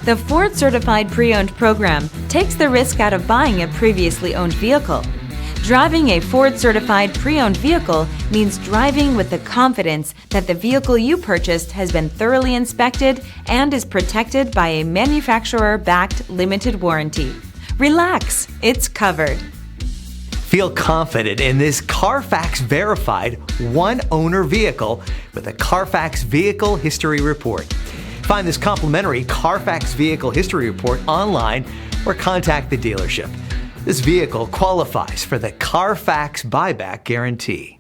The Ford Certified Pre-Owned program takes the risk out of buying a previously owned vehicle. Driving a Ford Certified Pre-Owned vehicle means driving with the confidence that the vehicle you purchased has been thoroughly inspected and is protected by a manufacturer-backed limited warranty. Relax, it's covered. Feel confident in this Carfax-verified one-owner vehicle with a Carfax Vehicle History Report. Find this complimentary Carfax Vehicle History Report online or contact the dealership. This vehicle qualifies for the Carfax Buyback Guarantee.